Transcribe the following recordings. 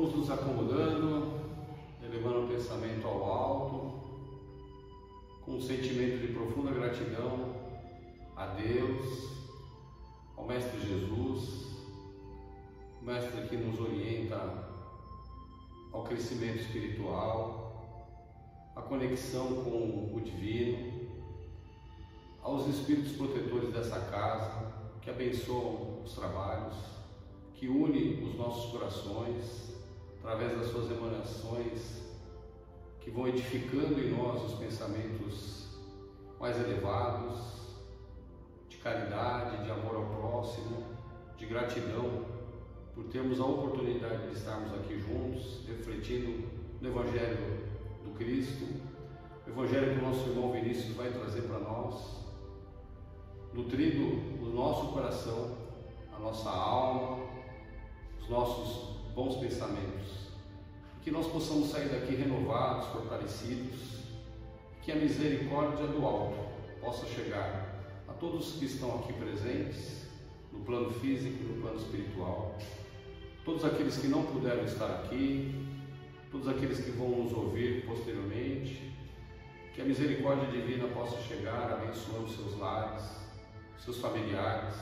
Vamos nos acomodando, elevando o pensamento ao alto, com um sentimento de profunda gratidão a Deus, ao Mestre Jesus, o Mestre que nos orienta ao crescimento espiritual, à conexão com o Divino, aos Espíritos protetores dessa casa, que abençoam os trabalhos, que une os nossos corações, através das suas emanações, que vão edificando em nós os pensamentos mais elevados, de caridade, de amor ao próximo, de gratidão por termos a oportunidade de estarmos aqui juntos, refletindo no Evangelho do Cristo, o Evangelho que o nosso irmão Vinícius vai trazer para nós, nutrindo o nosso coração, a nossa alma, os nossos bons pensamentos, que nós possamos sair daqui renovados, fortalecidos, que a misericórdia do alto possa chegar a todos que estão aqui presentes, no plano físico e no plano espiritual, todos aqueles que não puderam estar aqui, todos aqueles que vão nos ouvir posteriormente, que a misericórdia divina possa chegar abençoando seus lares, seus familiares,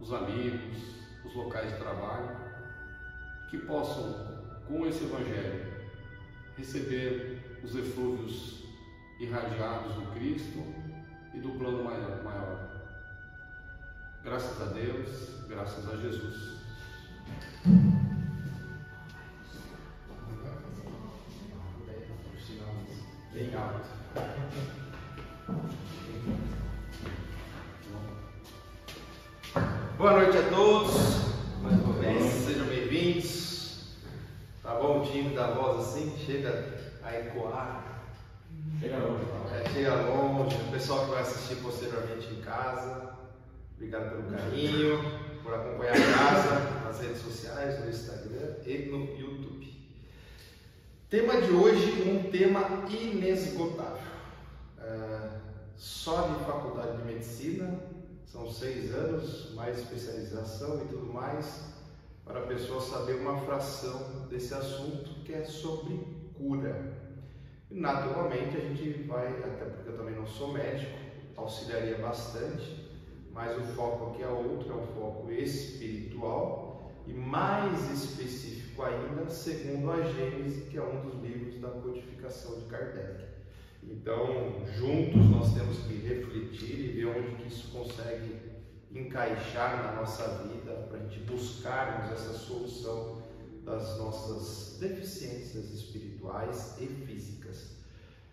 os amigos, os locais de trabalho, que possam, com esse Evangelho, receber os eflúvios irradiados do Cristo e do plano maior. Graças a Deus, graças a Jesus. Bem alto. Boa noite a todos, mais uma vez, sejam bem-vindos. Tá bom o time da voz assim? Chega a ecoar. Chega longe. Chega longe. O pessoal que vai assistir posteriormente em casa, obrigado pelo carinho, por acompanhar a casa nas redes sociais, no Instagram e no YouTube. Tema de hoje, um tema inesgotável. Só de faculdade de medicina, são 6 anos, mais especialização e tudo mais, para a pessoa saber uma fração desse assunto que é sobre cura. E, naturalmente a gente vai, até porque eu também não sou médico, auxiliaria bastante, mas o foco aqui é outro, é um foco espiritual e mais específico ainda, segundo a Gênese, que é um dos livros da codificação de Kardec. Então, juntos nós temos que refletir e ver onde que isso consegue encaixar na nossa vida, para a gente buscarmos essa solução das nossas deficiências espirituais e físicas.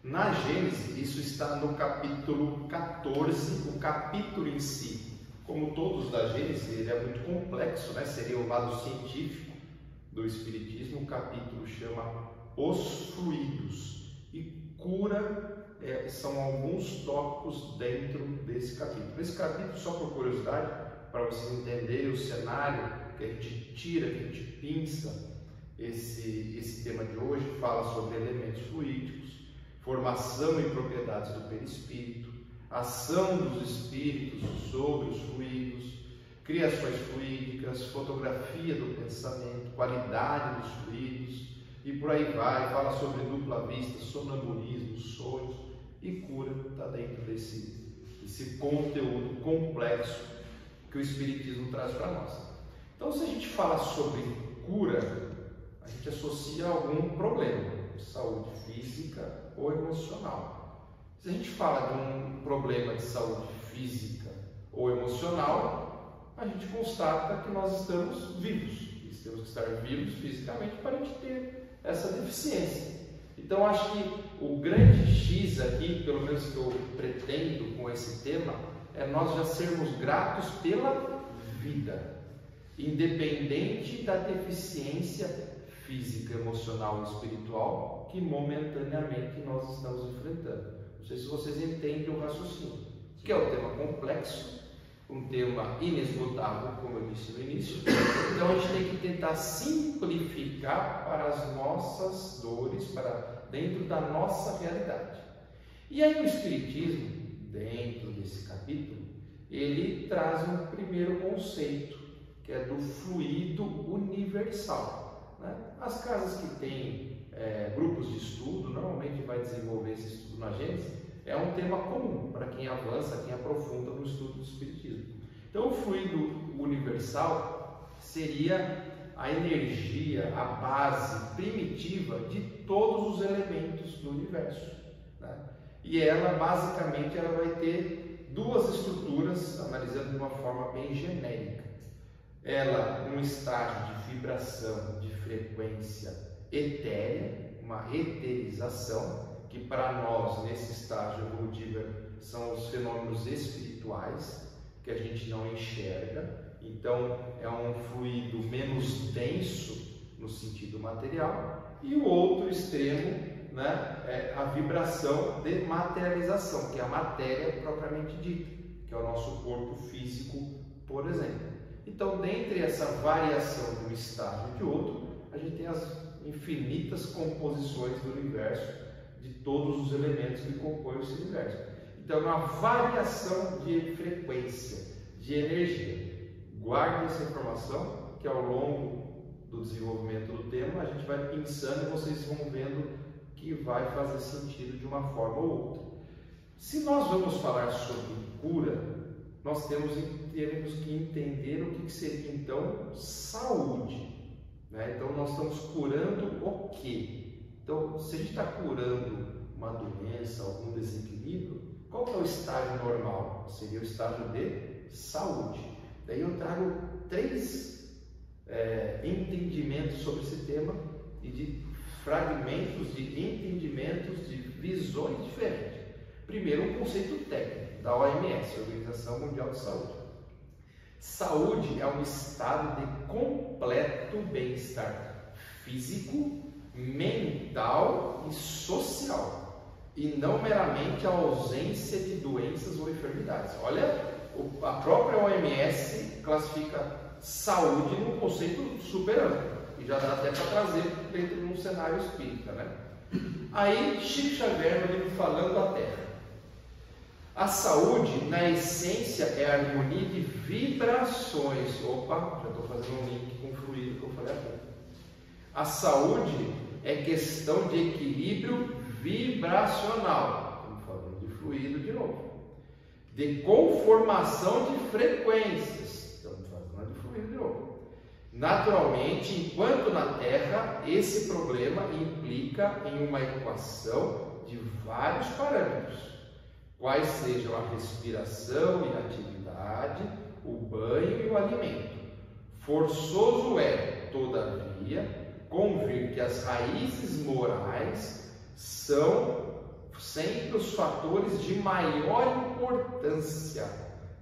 Na Gênese, isso está no capítulo 14, o capítulo em si. Como todos da Gênese, ele é muito complexo, né? Seria o lado científico do Espiritismo. O capítulo chama Os Fluidos. E cura são alguns tópicos dentro desse capítulo. Esse capítulo, só por curiosidade, para vocês entenderem o cenário que a gente tira, que a gente pinça esse tema de hoje, fala sobre elementos fluídicos, formação e propriedades do perispírito, ação dos espíritos sobre os fluidos, criações fluídicas, fotografia do pensamento, qualidade dos fluidos, e por aí vai, fala sobre dupla vista, sonambulismo, sonhos, e cura está dentro desse conteúdo complexo que o Espiritismo traz para nós. Então, se a gente fala sobre cura, a gente associa a algum problema de saúde física ou emocional. Se a gente fala de um problema de saúde física ou emocional, a gente constata que nós estamos vivos. E temos que estar vivos fisicamente para a gente ter essa deficiência. Então, acho que o grande X aqui, pelo menos que eu pretendo com esse tema, é nós já sermos gratos pela vida, independente da deficiência física, emocional e espiritual que momentaneamente nós estamos enfrentando. Não sei se vocês entendem o raciocínio, que é um tema complexo, um tema inesgotável, como eu disse no início. Então a gente tem que tentar simplificar para as nossas dores, para dentro da nossa realidade. E aí o Espiritismo, dentro desse capítulo, ele traz um primeiro conceito, que é do fluido universal, né? As casas que têm grupos de estudo, normalmente vai desenvolver esse estudo na Gênesis, é um tema comum para quem avança, quem aprofunda no estudo do Espiritismo. Então, o fluido universal seria a energia, a base primitiva de todos os elementos do universo, né? E ela, basicamente, ela vai ter duas estruturas, analisando de uma forma bem genérica. Ela, um estágio de vibração, de frequência etérea, uma eterização, que para nós, nesse estágio evolutivo, são os fenômenos espirituais, que a gente não enxerga. Então, é um fluido menos denso no sentido material. E o outro extremo, né, é a vibração de materialização, que é a matéria propriamente dita, que é o nosso corpo físico, por exemplo. Então, dentre essa variação de um estágio e de outro, a gente tem as infinitas composições do universo, de todos os elementos que compõem esse universo. Então, é uma variação de frequência, de energia. Guarde essa informação, que ao longo do desenvolvimento do tema, a gente vai pensando e vocês vão vendo que vai fazer sentido de uma forma ou outra. Se nós vamos falar sobre cura, nós temos que entender o que seria então saúde, né? Então nós estamos curando o quê? Então, se a gente está curando uma doença, algum desequilíbrio, qual que é o estágio normal? Seria o estágio de saúde. Daí eu trago 3 entendimentos sobre esse tema e de fragmentos de entendimentos de visões diferentes. Primeiro, um conceito técnico da OMS, Organização Mundial de Saúde. Saúde é um estado de completo bem-estar físico, mental e social, e não meramente a ausência de doenças ou enfermidades. Olha, a própria OMS classifica saúde num conceito super amplo, e já dá até para trazer dentro de um cenário espírita, né? Aí, Chico Xavier, no livro Falando a Terra. A saúde, na essência, é a harmonia de vibrações. Opa, já estou fazendo um link com o fluido que eu falei há pouco. A saúde é questão de equilíbrio vibracional. Estamos falando de fluido de novo. De conformação de frequências. Estamos falando de fluido de novo. Naturalmente, enquanto na Terra, esse problema implica em uma equação de vários parâmetros, quais sejam a respiração e a atividade, o banho e o alimento. Forçoso é, todavia, convir que as raízes morais são sempre os fatores de maior importância,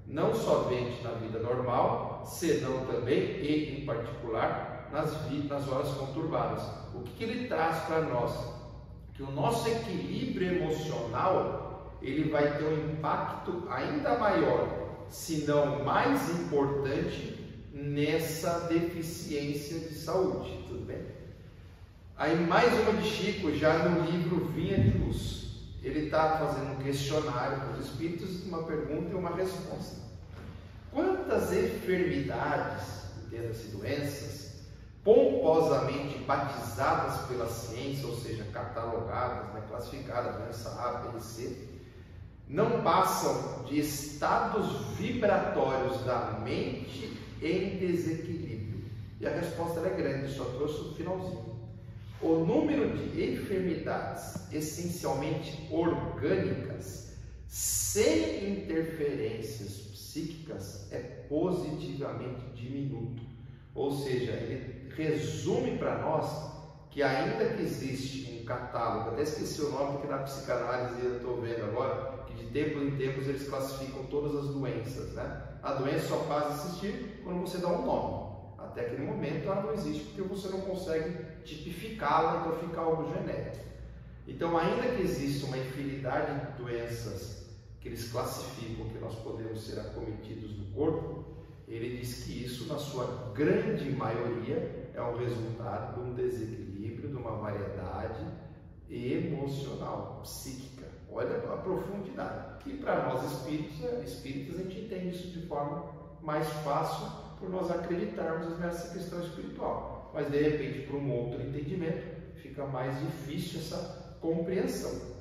não somente na vida normal, senão também e, em particular, nas horas conturbadas. O que ele traz para nós? Que o nosso equilíbrio emocional ele vai ter um impacto ainda maior, se não mais importante, nessa deficiência de saúde, tudo bem? Aí mais uma de Chico, já no livro Vinha de Luz. Ele está fazendo um questionário para os espíritos, uma pergunta e uma resposta. Quantas enfermidades, entenda-se doenças, pomposamente batizadas pela ciência, ou seja, catalogadas, né, classificadas, doença A, B e C, não passam de estados vibratórios da mente em desequilíbrio? E a resposta é grande, só trouxe o finalzinho. O número de enfermidades essencialmente orgânicas, sem interferências psíquicas, é positivamente diminuto. Ou seja, ele resume para nós que ainda que existe um catálogo, até esqueci o nome porque na psicanálise eu estou vendo agora, que de tempo em tempos eles classificam todas as doenças, né? A doença só passa a existir quando você dá um nome. Até aquele momento ela não existe porque você não consegue tipificá-la, então fica algo genérico. Então, ainda que exista uma infinidade de doenças que eles classificam que nós podemos ser acometidos no corpo, ele diz que isso, na sua grande maioria, é um resultado de um desequilíbrio, de uma variedade emocional, psíquica. Olha a profundidade. E para nós espíritas, a gente entende isso de forma mais fácil por nós acreditarmos nessa questão espiritual. mas de repente, para um outro entendimento, fica mais difícil essa compreensão.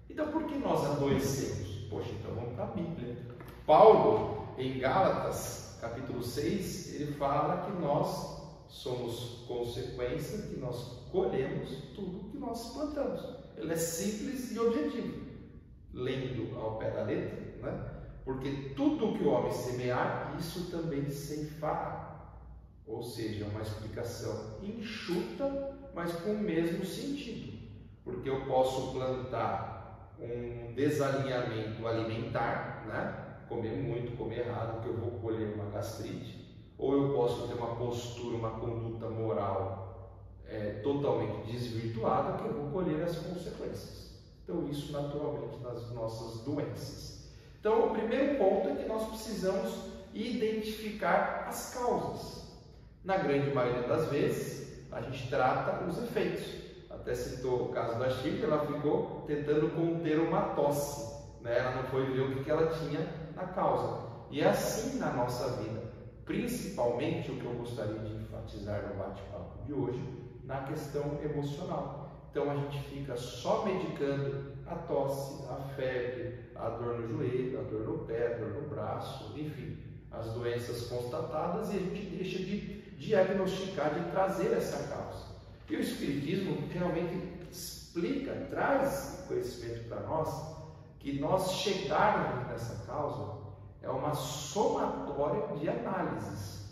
Então, por que nós adoecemos? Poxa, então vamos para a Bíblia. Paulo, em Gálatas, capítulo 6, ele fala que nós somos consequência, que nós colhemos tudo que nós plantamos. Ele é simples e objetivo, lendo ao pé da letra, né? Porque tudo que o homem semear, isso também ceifará. Ou seja, uma explicação enxuta, mas com o mesmo sentido. Porque eu posso plantar um desalinhamento alimentar, né? Comer muito, comer errado, que eu vou colher uma gastrite. Ou eu posso ter uma postura, uma conduta moral totalmente desvirtuada, que eu vou colher as consequências. Então, isso naturalmente nas nossas doenças. Então, o primeiro ponto é que nós precisamos identificar as causas. Na grande maioria das vezes, a gente trata os efeitos. Até citou o caso da Chica, ela ficou tentando conter uma tosse, né? Ela não foi ver o que ela tinha na causa. E é assim na nossa vida, principalmente o que eu gostaria de enfatizar no bate-papo de hoje, na questão emocional. Então, a gente fica só medicando a tosse, a febre, a dor no joelho, a dor no pé, a dor no braço, enfim, as doenças constatadas, e a gente deixa de diagnosticar, de trazer essa causa. E o Espiritismo realmente explica, traz conhecimento para nós, que nós chegarmos nessa causa é uma somatória de análises.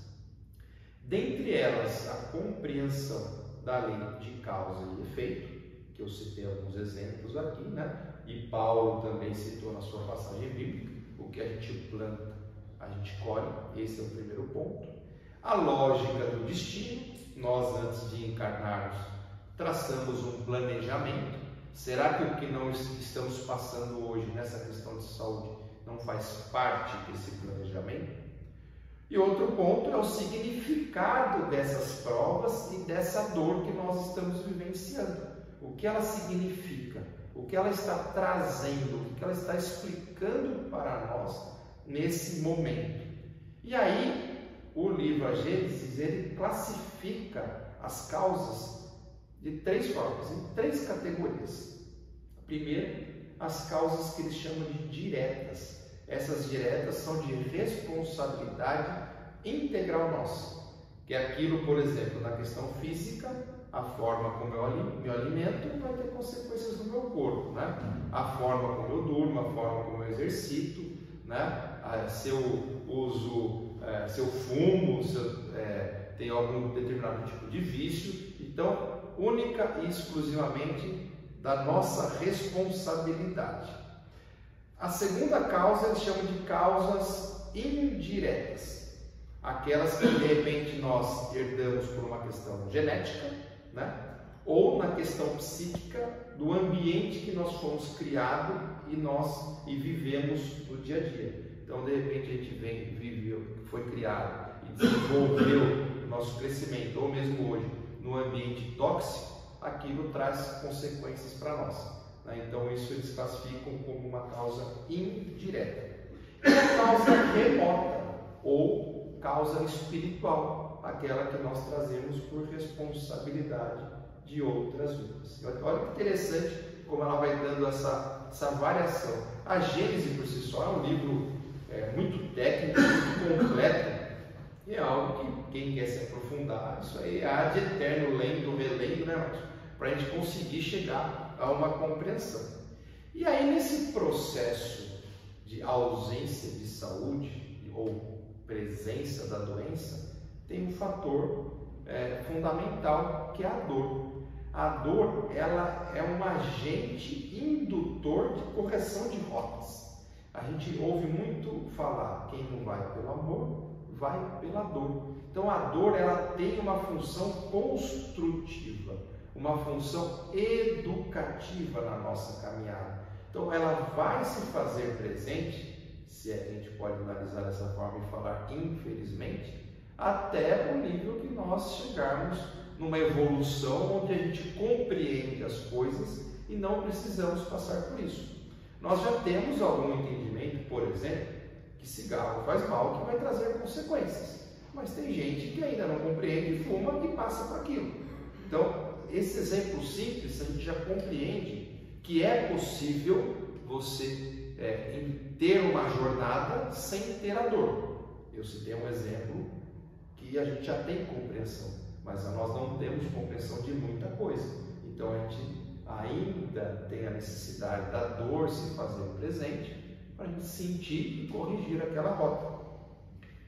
Dentre elas, a compreensão da lei de causa e efeito, que eu citei alguns exemplos aqui, né? E Paulo também citou na sua passagem bíblica: o que a gente planta, a gente colhe. Esse é o primeiro ponto. A lógica do destino. Nós, antes de encarnarmos, traçamos um planejamento. Será que o que não estamos passando hoje nessa questão de saúde não faz parte desse planejamento? E outro ponto é o significado dessas provas e dessa dor que nós estamos vivenciando. O que ela significa, o que ela está trazendo, o que ela está explicando para nós nesse momento. E aí, o livro A Gênesis, ele classifica as causas de três formas, em três categorias. Primeiro, as causas que eles chamam de diretas. Essas diretas são de responsabilidade integral nossa, que é aquilo, por exemplo, na questão física, a forma como eu me alimento vai ter consequências no meu corpo, né? A forma como eu durmo, a forma como eu exercito, né? Se eu uso, se eu fumo, se eu tenho algum determinado tipo de vício. Então, única e exclusivamente da nossa responsabilidade. A segunda causa eles chamam de causas indiretas, aquelas que de repente nós herdamos por uma questão genética, né? Ou na questão psíquica do ambiente que nós fomos criados e vivemos no dia a dia. Então, de repente, a gente viveu, foi criado e desenvolveu o nosso crescimento, ou mesmo hoje, no ambiente tóxico, aquilo traz consequências para nós. Então, isso eles classificam como uma causa indireta. E a causa remota, ou causa espiritual, aquela que nós trazemos por responsabilidade de outras vidas. Olha que interessante como ela vai dando essa variação. A Gênese, por si só, é um livro muito técnico, muito completo, e é algo que quem quer se aprofundar, isso aí é ad eterno, lendo, relendo, né, para a gente conseguir chegar a uma compreensão. E aí, nesse processo de ausência de saúde ou presença da doença, tem um fator fundamental, que é a dor. A dor, ela é um agente indutor de correção de rotas. A gente ouve muito falar: quem não vai pelo amor, vai pela dor. Então, a dor, ela tem uma função construtiva, uma função educativa na nossa caminhada. Então, ela vai se fazer presente, se a gente pode analisar dessa forma e falar infelizmente, até o nível que nós chegarmos numa evolução onde a gente compreende as coisas e não precisamos passar por isso. Nós já temos algum entendimento, por exemplo, que cigarro faz mal, que vai trazer consequências. mas tem gente que ainda não compreende, fuma e passa por aquilo. Então, esse exemplo simples, a gente já compreende que é possível você ter uma jornada sem ter a dor. Eu citei um exemplo que a gente já tem compreensão, mas nós não temos compreensão de muita coisa. Então a gente ainda tem a necessidade da dor se fazer presente para a gente sentir e corrigir aquela rota.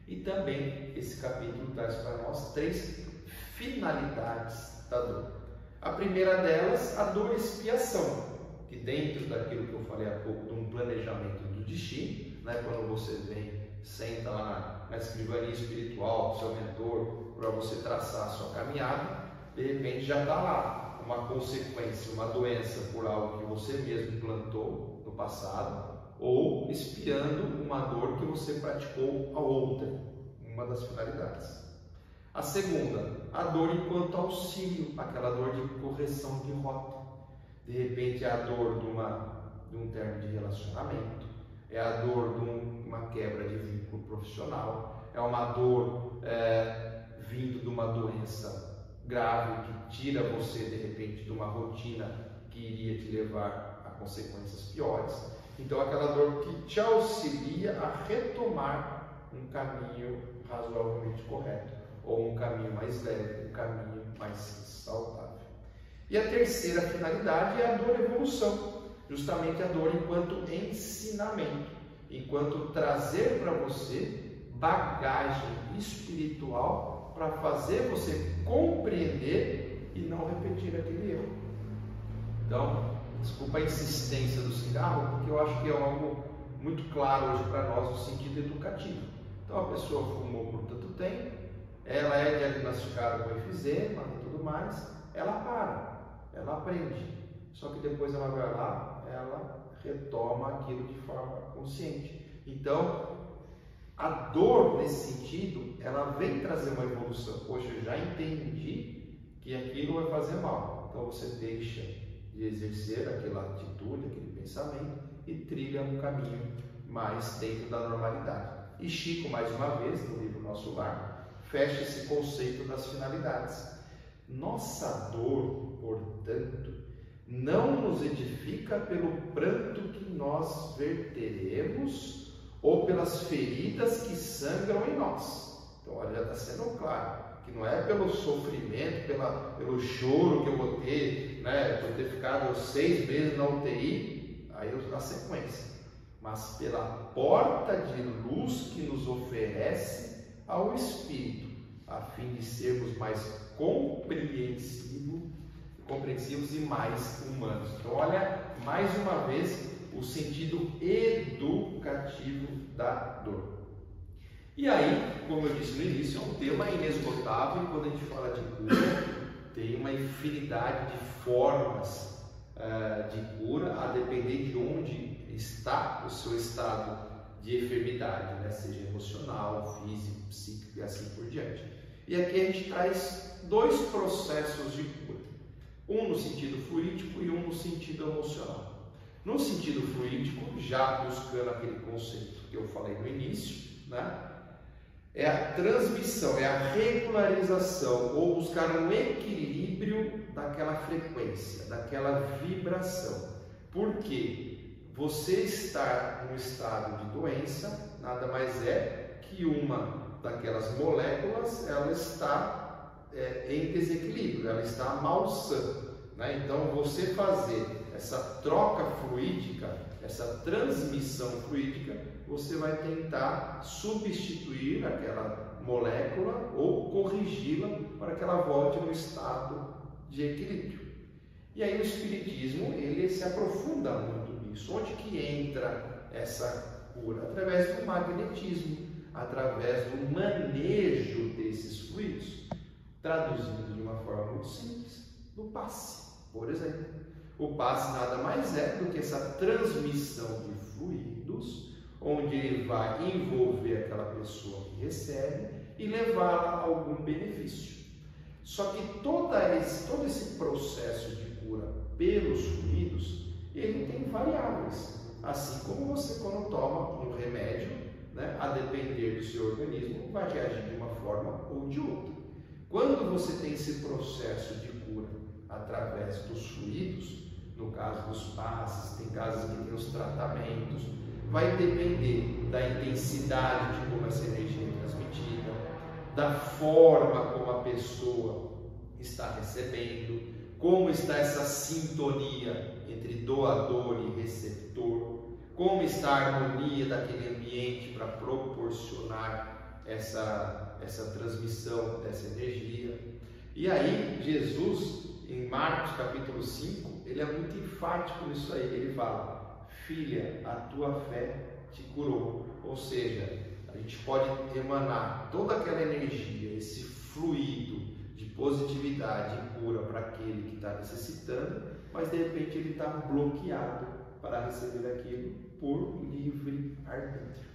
E também esse capítulo traz para nós 3 finalidades da dor. A primeira delas, a dor expiação, que dentro daquilo que eu falei há pouco, de um planejamento do destino, né? Quando você senta lá na escrivania espiritual do seu mentor para você traçar a sua caminhada, de repente já está lá uma consequência, uma doença por algo que você mesmo plantou no passado, ou expiando uma dor que você praticou a outra, uma das finalidades. A segunda, a dor enquanto auxílio, aquela dor de correção de rota. De repente é a dor de um término de relacionamento, é a dor de uma quebra de vínculo profissional, é uma dor vindo de uma doença grave que tira você de repente de uma rotina que iria te levar a consequências piores. Então aquela dor que te auxilia a retomar um caminho razoavelmente correto, ou um caminho mais leve, um caminho mais saudável. E a terceira finalidade é a dor evolução, justamente a dor enquanto ensinamento, enquanto trazer para você bagagem espiritual para fazer você compreender e não repetir aquele erro. Então, desculpa a insistência do cigarro, porque eu acho que é algo muito claro hoje para nós no sentido educativo. Então, a pessoa fumou por tanto tempo, ela é diagnosticada com efizema e tudo mais, ela para, ela aprende. Só que depois ela vai lá, ela retoma aquilo de forma consciente. Então, a dor nesse sentido, ela vem trazer uma evolução. Poxa, eu já entendi que aquilo vai fazer mal. Então você deixa de exercer aquela atitude, aquele pensamento e trilha um caminho mais dentro da normalidade. E Chico, mais uma vez, no livro Nosso Lar, fecha esse conceito das finalidades. Nossa dor, portanto, não nos edifica pelo pranto que nós verteremos ou pelas feridas que sangram em nós. Então, olha, já está sendo claro que não é pelo sofrimento, pelo choro que eu vou ter, né, por ter ficado 6 meses na UTI, aí a sequência, mas pela porta de luz que nos oferece ao Espírito, a fim de sermos mais compreensivos e mais humanos. Então, olha, mais uma vez, o sentido educativo da dor. E aí, como eu disse no início, é um tema inesgotável, e quando a gente fala de cura, tem uma infinidade de formas de cura, a depender de onde está o seu estado de enfermidade, né? Seja emocional, físico, psíquico e assim por diante. E aqui a gente traz 2 processos de cura, um no sentido fluídico e um no sentido emocional. No sentido fluídico, já buscando aquele conceito que eu falei no início, né? É a transmissão, é a regularização, ou buscar um equilíbrio daquela frequência, daquela vibração. Porque você estar no estado de doença nada mais é que uma daquelas moléculas, ela está em desequilíbrio, ela está malsã, né? Então você fazer essa troca fluídica, essa transmissão fluídica, você vai tentar substituir aquela molécula ou corrigi-la para que ela volte no estado de equilíbrio. E aí o Espiritismo, ele se aprofunda muito nisso. Onde que entra essa cura? Através do magnetismo, através do manejo desses fluidos, traduzindo de uma forma muito simples, do passe, por exemplo. O passe nada mais é do que essa transmissão de fluidos, onde ele vai envolver aquela pessoa que recebe e levá-la a algum benefício. Só que todo esse processo de cura pelos fluidos, ele tem variáveis. Assim como você, quando toma um remédio, né, a depender do seu organismo, vai reagir de uma forma ou de outra. Quando você tem esse processo de cura através dos fluidos, no caso dos passes, tem casos que tem os tratamentos, vai depender da intensidade de como essa energia é transmitida, da forma como a pessoa está recebendo, como está essa sintonia entre doador e receptor, como está a harmonia daquele ambiente para proporcionar essa transmissão dessa energia. E aí Jesus, em Marcos capítulo 5, ele é muito enfático nisso aí. Ele fala: filha, a tua fé te curou. Ou seja, a gente pode emanar toda aquela energia, esse fluido de positividade e cura para aquele que está necessitando, mas de repente ele está bloqueado para receber aquilo por livre arbítrio.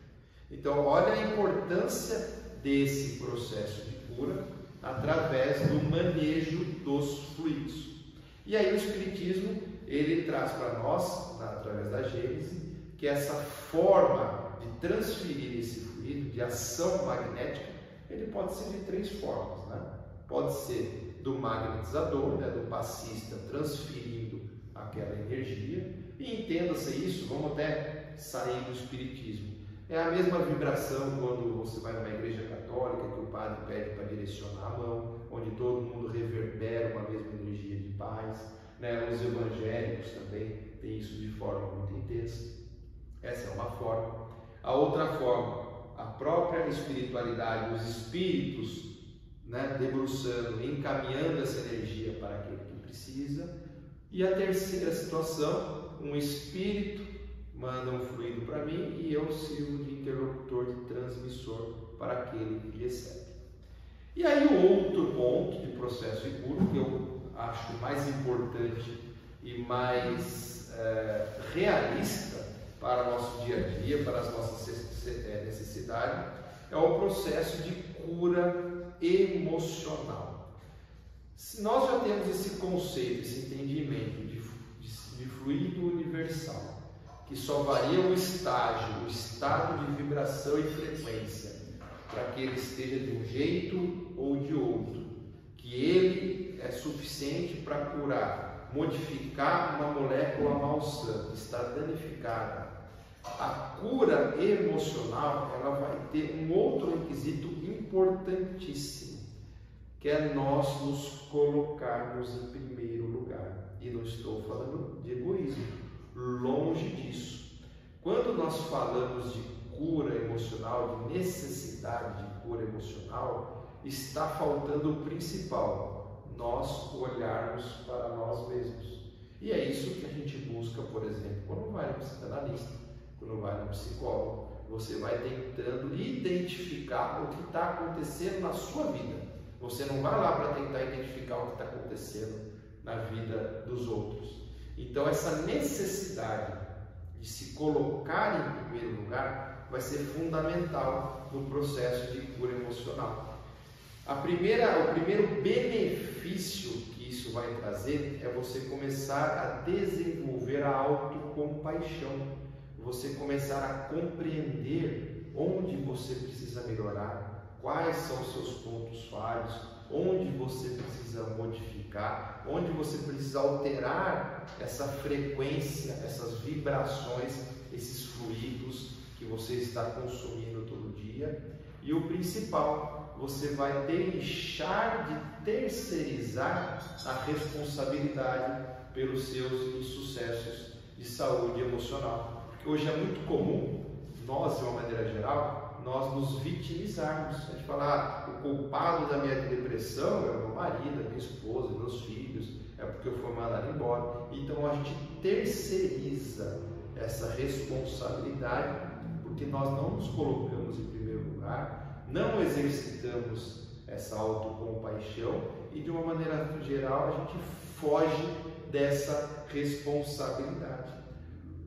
Então, olha a importância desse processo de cura através do manejo dos fluidos. E aí o Espiritismo, ele traz para nós, através da Gênese, que essa forma de transferir esse fluido, de ação magnética, ele pode ser de três formas, né? Pode ser do magnetizador, né, do passista transferindo aquela energia, e entenda-se isso, vamos até sair do Espiritismo. É a mesma vibração quando você vai numa igreja católica, que o padre pede para direcionar a mão, onde todo mundo reverbera uma mesma energia de paz, né? Os evangélicos também têm isso de forma muito intensa. Essa é uma forma. A outra forma, a própria espiritualidade, os espíritos, né, debruçando, encaminhando essa energia para aquele que precisa. E a terceira situação, um espírito manda um fluido para mim e eu sirvo de interlocutor, de transmissor para aquele que recebe. E aí o outro ponto de processo de cura, que eu acho mais importante e mais realista para o nosso dia a dia, para as nossas necessidades, é o processo de cura emocional. Se nós já temos esse conceito, esse entendimento de fluido universal, que só varia o estágio, o estado de vibração e frequência, para que ele esteja de um jeito ou de outro, que ele é suficiente para curar, modificar uma molécula malsã que está danificada. A cura emocional, ela vai ter um outro requisito importantíssimo, que é nós nos colocarmos em primeiro lugar. E não estou falando de egoísmo. Longe disso. Quando nós falamos de cura emocional, de necessidade de cura emocional, está faltando o principal: nós olharmos para nós mesmos. E é isso que a gente busca, por exemplo, quando vai no psicanalista, quando vai no psicólogo. Você vai tentando identificar o que está acontecendo na sua vida. Você não vai lá para tentar identificar o que está acontecendo na vida dos outros. Então, essa necessidade de se colocar em primeiro lugar vai ser fundamental no processo de cura emocional. O primeiro benefício que isso vai trazer é você começar a desenvolver a autocompaixão, você começar a compreender onde você precisa melhorar, quais são os seus pontos falhos, onde você precisa modificar, onde você precisa alterar essa frequência, essas vibrações, esses fluidos que você está consumindo todo dia. E o principal, você vai deixar de terceirizar a responsabilidade pelos seus insucessos de saúde emocional. Porque hoje é muito comum, nós de uma maneira geral, nós nos vitimizarmos. A gente fala: o culpado da minha depressão é o meu marido, a minha esposa, meus filhos, é porque eu fui mandado embora. Então a gente terceiriza essa responsabilidade, porque nós não nos colocamos em primeiro lugar, não exercitamos essa autocompaixão e, de uma maneira geral, a gente foge dessa responsabilidade.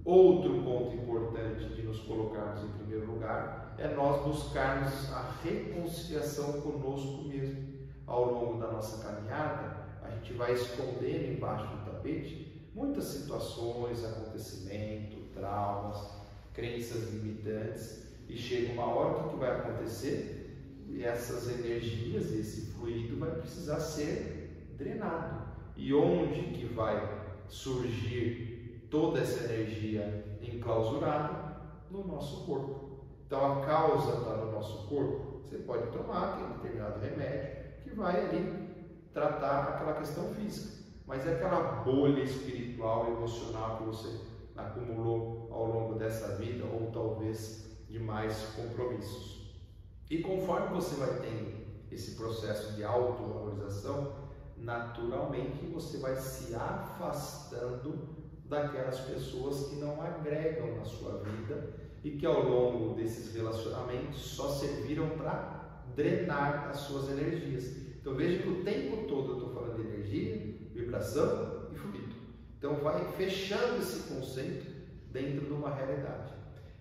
Outro ponto importante de nos colocarmos em primeiro lugar é nós buscarmos a reconciliação conosco mesmo. Ao longo da nossa caminhada, a gente vai escondendo embaixo do tapete muitas situações, acontecimentos, traumas, crenças limitantes, E chega uma hora, o que vai acontecer? E essas energias, esse fluido vai precisar ser drenado. E onde que vai surgir toda essa energia enclausurada? No nosso corpo. Então a causa está no nosso corpo. Você pode tomar aquele determinado remédio que vai ali tratar aquela questão física, mas é aquela bolha espiritual, emocional que você acumulou ao longo dessa vida, ou talvez de mais compromissos. E conforme você vai tendo esse processo de autovalorização, naturalmente você vai se afastando daquelas pessoas que não agregam na sua vida e que ao longo desses relacionamentos só serviram para drenar as suas energias. Então veja que o tempo todo eu estou falando de energia, vibração e fluido. Então vai fechando esse conceito dentro de uma realidade.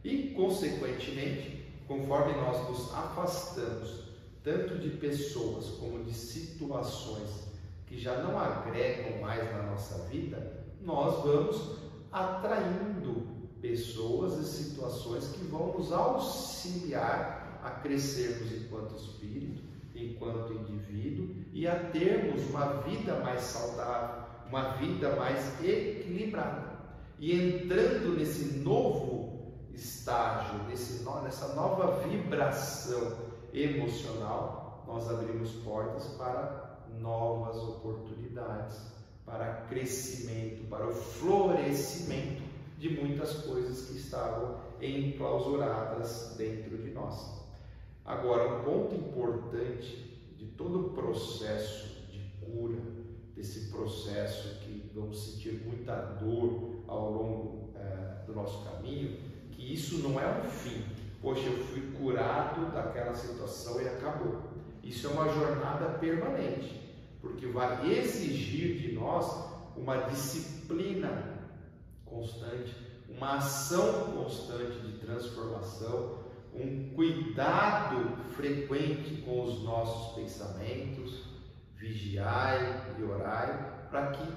E consequentemente, conforme nós nos afastamos tanto de pessoas como de situações que já não agregam mais na nossa vida, nós vamos atraindo pessoas e situações que vão nos auxiliar a crescermos enquanto espírito, enquanto indivíduo e a termos uma vida mais saudável, uma vida mais equilibrada. E entrando nesse novo estágio, nessa nova vibração emocional, nós abrimos portas para novas oportunidades, para crescimento, para o florescimento de muitas coisas que estavam enclausuradas dentro de nós. Agora, um ponto importante de todo o processo de cura, desse processo que vamos sentir muita dor ao longo do nosso caminho, que isso não é um fim. Poxa, eu fui curado daquela situação e acabou. Isso é uma jornada permanente, porque vai exigir de nós uma disciplina constante, uma ação constante de transformação, um cuidado frequente com os nossos pensamentos, vigiai e orai, para que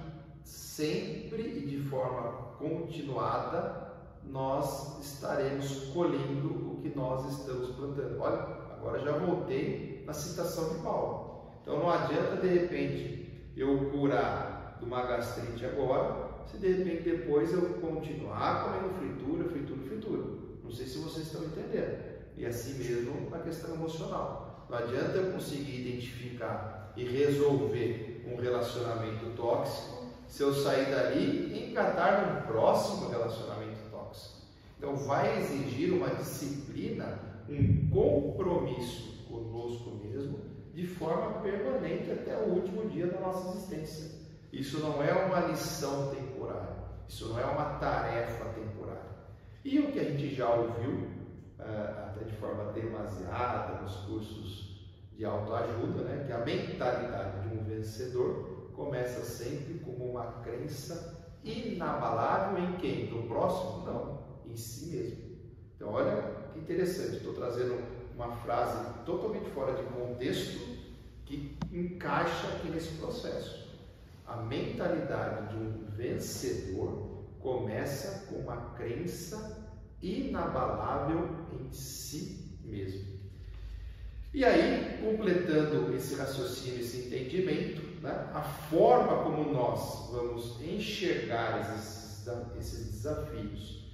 sempre e de forma continuada nós estaremos colhendo o que nós estamos plantando. Olha, agora já voltei na citação de Paulo. Então não adianta de repente eu curar de uma gastrite agora, se de repente depois eu continuar comendo fritura. Não sei se vocês estão entendendo. E assim mesmo na questão emocional. Não adianta eu conseguir identificar e resolver um relacionamento tóxico se eu sair dali e engatar no próximo relacionamento tóxico. Então vai exigir uma disciplina, um compromisso conosco mesmo, de forma permanente até o último dia da nossa existência. Isso não é uma lição temporária, isso não é uma tarefa temporária. E o que a gente já ouviu, até de forma demasiada nos cursos de autoajuda, né? Que a mentalidade de um vencedor começa sempre como uma crença inabalável em quem? No próximo? Não, em si mesmo. Então olha que interessante, estou trazendo uma frase totalmente fora de contexto que encaixa aqui nesse processo. A mentalidade de um vencedor começa com uma crença inabalável em si mesmo. E aí, completando esse raciocínio, esse entendimento, né, a forma como nós vamos enxergar esses desafios,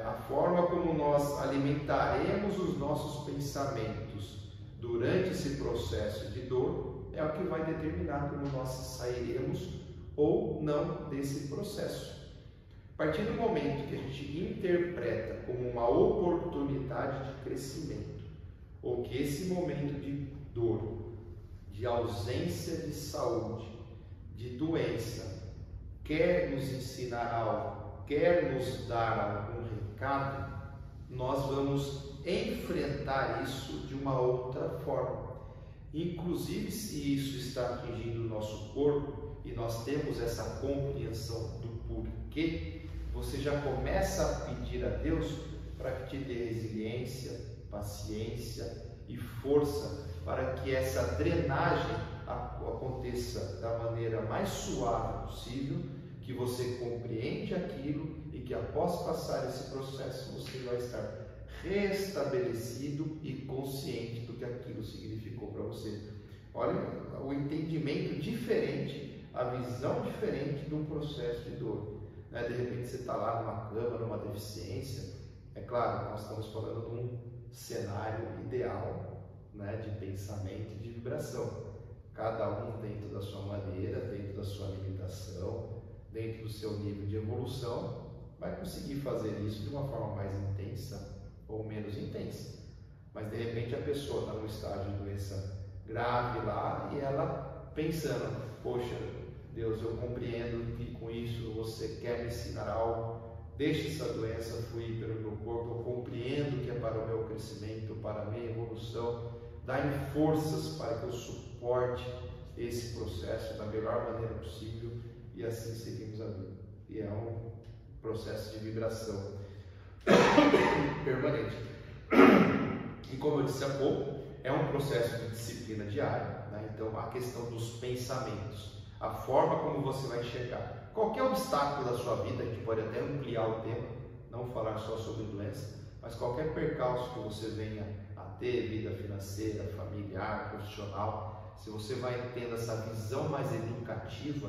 a forma como nós alimentaremos os nossos pensamentos durante esse processo de dor, é o que vai determinar como nós sairemos ou não desse processo. A partir do momento que a gente interpreta como uma oportunidade de crescimento, ou que esse momento de dor, de ausência de saúde, de doença, quer nos ensinar algo, quer nos dar algum recado, nós vamos enfrentar isso de uma outra forma. Inclusive, se isso está atingindo o nosso corpo e nós temos essa compreensão do porquê, você já começa a pedir a Deus para que te dê resiliência, paciência e força para que essa drenagem aconteça da maneira mais suave possível, que você compreende aquilo e que após passar esse processo você vai estar restabelecido e consciente do que aquilo significou para você. Olha o entendimento diferente, a visão diferente do processo de dor. De repente você está lá numa cama, numa deficiência. É claro, nós estamos falando de um cenário ideal, de pensamento e de vibração. Cada um dentro da sua maneira, dentro da sua limitação, dentro do seu nível de evolução, vai conseguir fazer isso de uma forma mais intensa ou menos intensa. Mas de repente a pessoa está num estágio de doença grave lá e ela pensando: poxa, Deus, eu compreendo que com isso você quer me ensinar algo, deixe essa doença fluir pelo meu corpo, eu compreendo que é para o meu crescimento, para a minha evolução, dá-me forças para que eu suporte esse processo da melhor maneira possível, e assim seguimos a vida. E é um processo de vibração permanente. E como eu disse há pouco, é um processo de disciplina diária, Então a questão dos pensamentos, a forma como você vai enxergar qualquer obstáculo da sua vida, a gente pode até ampliar o tema, não falar só sobre doença, mas qualquer percalço que você venha a ter, vida financeira, familiar, profissional, se você vai tendo essa visão mais educativa,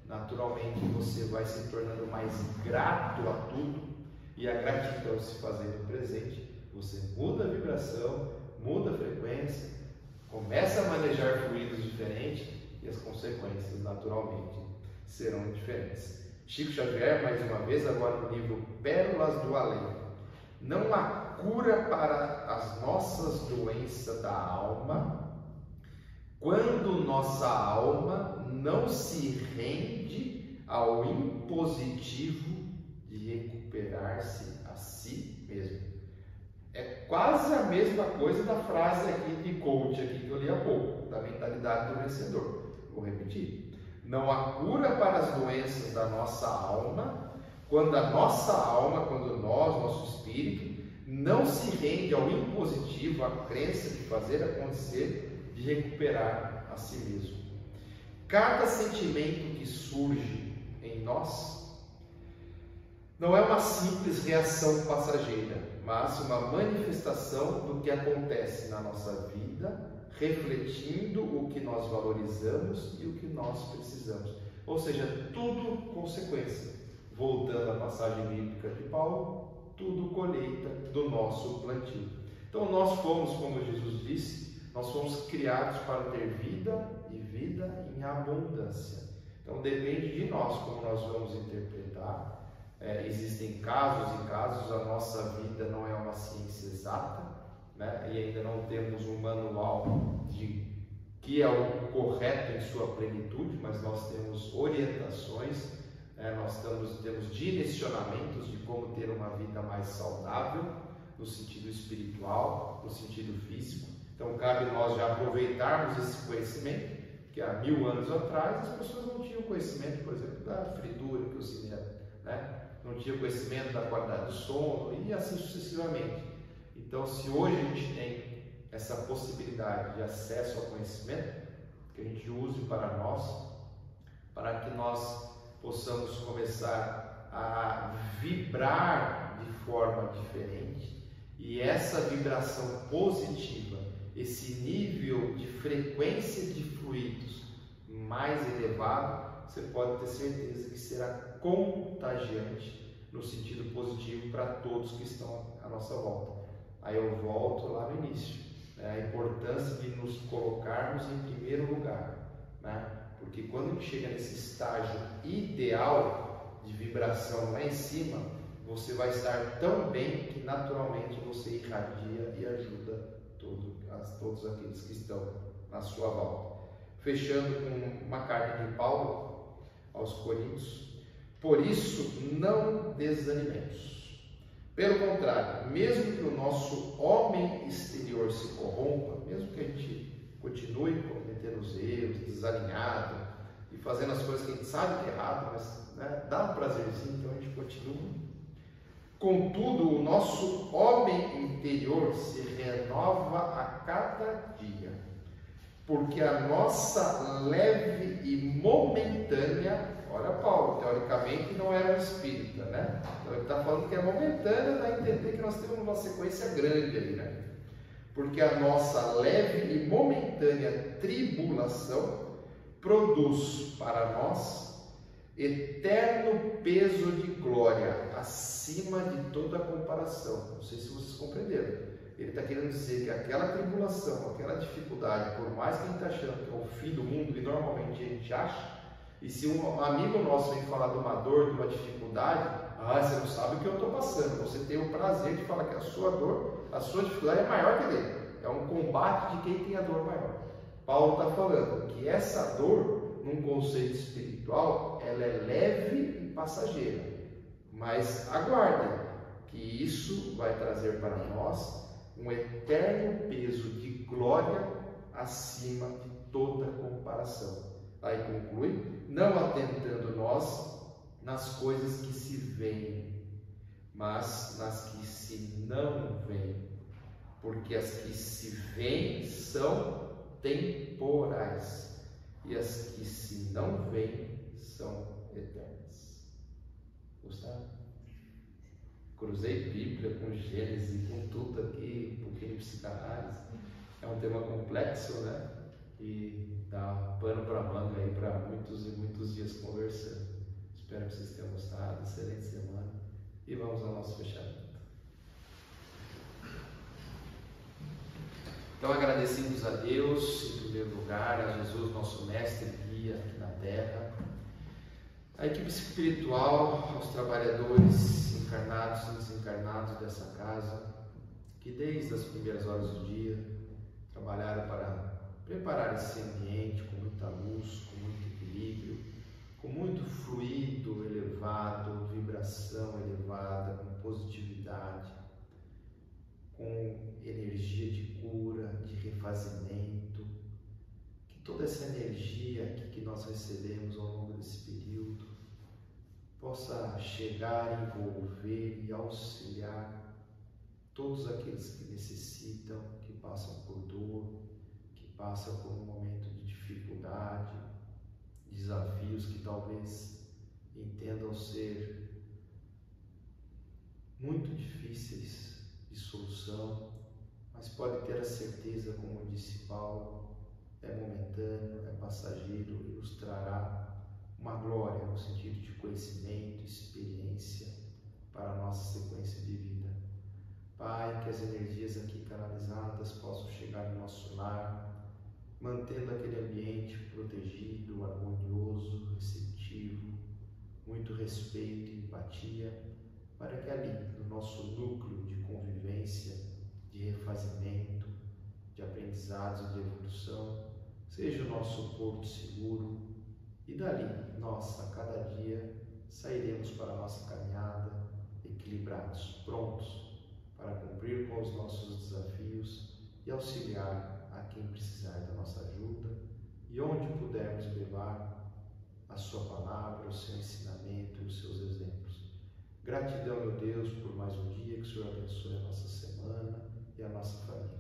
naturalmente você vai se tornando mais grato a tudo, e a gratidão se fazendo presente, você muda a vibração, muda a frequência, começa a manejar fluidos diferentes e as consequências naturalmente serão diferentes. Chico Xavier, mais uma vez, agora no livro Pérolas do Além. Não há cura para as nossas doenças da alma quando nossa alma não se rende ao impositivo de recuperar-se a si mesmo. É quase a mesma coisa da frase aqui de coach aqui que eu li há pouco, da mentalidade do vencedor. Vou repetir. Não há cura para as doenças da nossa alma quando a nossa alma, quando nós, nosso espírito, não se rende ao impositivo, à crença de fazer acontecer, de recuperar a si mesmo. Cada sentimento que surge em nós não é uma simples reação passageira, mas uma manifestação do que acontece na nossa vida, refletindo o que nós valorizamos e o que nós precisamos. Ou seja, tudo consequência. Voltando à passagem bíblica de Paulo, tudo colheita do nosso plantio. Então nós fomos, como Jesus disse, nós fomos criados para ter vida e vida em abundância. Então depende de nós como nós vamos interpretar. Existem casos e casos, a nossa vida não é uma ciência exata, e ainda não temos um manual de que é o correto em sua plenitude, mas nós temos orientações, nós temos direcionamentos de como ter uma vida mais saudável, no sentido espiritual, no sentido físico. Então cabe nós já aproveitarmos esse conhecimento, que há 1000 anos atrás as pessoas não tinham conhecimento, por exemplo, da fritura que o cinema, não tinha conhecimento da qualidade do sono e assim sucessivamente. Então, se hoje a gente tem essa possibilidade de acesso ao conhecimento, que a gente use para nós, para que nós possamos começar a vibrar de forma diferente, e essa vibração positiva, esse nível de frequência de fluidos mais elevado, você pode ter certeza que será contagiante no sentido positivo para todos que estão à nossa volta. Aí eu volto lá no início, a importância de nos colocarmos em primeiro lugar, porque quando a gente chega nesse estágio ideal de vibração lá em cima, você vai estar tão bem que naturalmente você irradia e ajuda todos aqueles que estão na sua volta. Fechando com uma carta de Paulo aos Coríntios: por isso não desanimemos. Pelo contrário, mesmo que o nosso homem exterior se corrompa, mesmo que a gente continue cometendo os erros, desalinhado e fazendo as coisas que a gente sabe que é errado, mas dá um prazerzinho, então a gente continua. Contudo, o nosso homem interior se renova a cada dia, porque a nossa leve e momentânea, Olha Paulo, teoricamente não era um espírita, né? Então ele está falando que é momentânea, dá a entender que nós temos uma sequência grande aí, né? Porque a nossa leve e momentânea tribulação produz para nós eterno peso de glória, acima de toda comparação. Não sei se vocês compreenderam. Ele está querendo dizer que aquela tribulação, aquela dificuldade, por mais que a gente está achando que é o fim do mundo, e normalmente a gente acha, e se um amigo nosso vem falar de uma dor, de uma dificuldade, você não sabe o que eu estou passando. Você tem o prazer de falar que a sua dor, a sua dificuldade é maior que a dele. É um combate de quem tem a dor maior. Paulo está falando que essa dor, num conceito espiritual, ela é leve e passageira. Mas aguardem, que isso vai trazer para nós um eterno peso de glória acima de toda comparação. Aí conclui, não atentando nós nas coisas que se veem, mas nas que se não veem, porque as que se veem são temporais, e as que se não veem são eternas. Gostaram? Cruzei Bíblia com Gênesis, com tudo aqui, um pouquinho de psicanálise. É um tema complexo, né? E dá pano para manga aí para muitos e muitos dias conversando. Espero que vocês tenham gostado. Excelente semana. E vamos ao nosso fechamento. Então agradecemos a Deus, em primeiro lugar, a Jesus, nosso mestre e guia aqui na terra, a equipe espiritual, aos trabalhadores encarnados e desencarnados dessa casa, que desde as primeiras horas do dia trabalharam para preparar esse ambiente com muita luz, com muito equilíbrio, com muito fluido elevado, vibração elevada, com positividade, com energia de cura, de refazimento, que toda essa energia que nós recebemos ao longo desse período possa chegar, envolver e auxiliar todos aqueles que necessitam, que passam por dor, que passam por um momento de dificuldade, desafios que talvez entendam ser muito difíceis de solução, mas pode ter a certeza, como disse Paulo, é momentâneo, é passageiro e nos trará uma glória no sentido de conhecimento, experiência para a nossa sequência de vida. Pai, que as energias aqui canalizadas possam chegar no nosso lar, mantendo aquele ambiente protegido, harmonioso, receptivo, muito respeito e empatia, para que ali, no nosso núcleo de convivência, de refazimento, de aprendizados e de evolução, seja o nosso porto seguro, e dali nós, a cada dia, sairemos para a nossa caminhada equilibrados, prontos para cumprir com os nossos desafios e auxiliar a quem precisar da nossa ajuda, e onde pudermos levar a sua palavra, o seu ensinamento e os seus exemplos. Gratidão, meu Deus, por mais um dia, que o Senhor abençoe a nossa semana e a nossa família.